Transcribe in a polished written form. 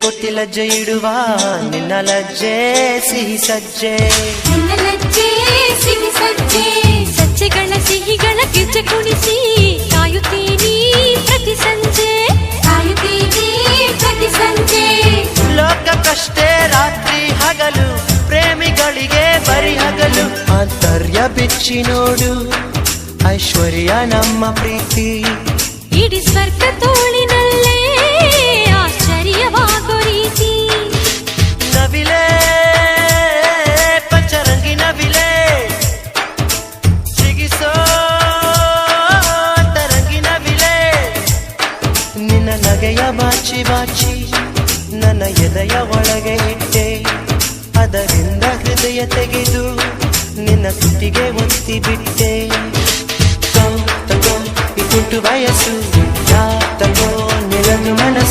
ಕೋಟಿ ಲಜ್ಜೆ ಇಡುವ ನಿನ್ನ ಲಜ್ಜೆ ಸಿಹಿ ಸಜ್ಜೆ, ನಿನ್ನ ಲಜ್ಜೆ ಸಿಹಿ ಸಜ್ಜೆ. ಸಜ್ಜೆಗಳ ಸಿಹಿಗಳ ಗೆಜ್ಜೆ ಕುಣಿಸಿ ಕಾಯುತ್ತೀನಿ ಪ್ರತಿ ಸಂಜೆ, ಕಾಯುತ್ತೀನಿ ಪ್ರತಿ ಸಂಜೆ. ಲೋಕಕ್ಕಷ್ಟೇ ರಾತ್ರಿ ಹಗಲು, ಪ್ರೇಮಿಗಳಿಗೆ ಬರಿ ಹಗಲು. ಆಂತರ್ಯ ಬಿಚ್ಚಿ ನೋಡು ಐಶ್ವರ್ಯ ನಮ್ಮ ಪ್ರೀತಿ, ಇಡೀ ಸ್ವರ್ಗ ತೋಳಿನಲ್ಲೇ ಆಶ್ಚರ್ಯವಾಗೋ ರೀತಿ. ನವಿಲೆ ಪಂಚರಂಗಿ ನವಿಲೆ ಸಿಗಿಸೋ ತರಂಗಿ ನವಿಲೆ, ನಿನ್ನ ನಗೆಯ ಬಾಚಿ ಬಾಚಿ ನನ್ನ ಎದೆಯ ಒಳಗೆ ಇಟ್ಟೆ, ಅದರಿಂದ ಹೃದಯ ತೆಗೆದು ನಿನ್ನ ತುಟಿಗೆ ಒತ್ತಿ ಬಿಟ್ಟೆ. ತಗೋ ಈ ತುಟ್ಟು ವಯಸ್ಸು, ತಗೋ ನಿನ್ನ ಮನಸ್ಸು.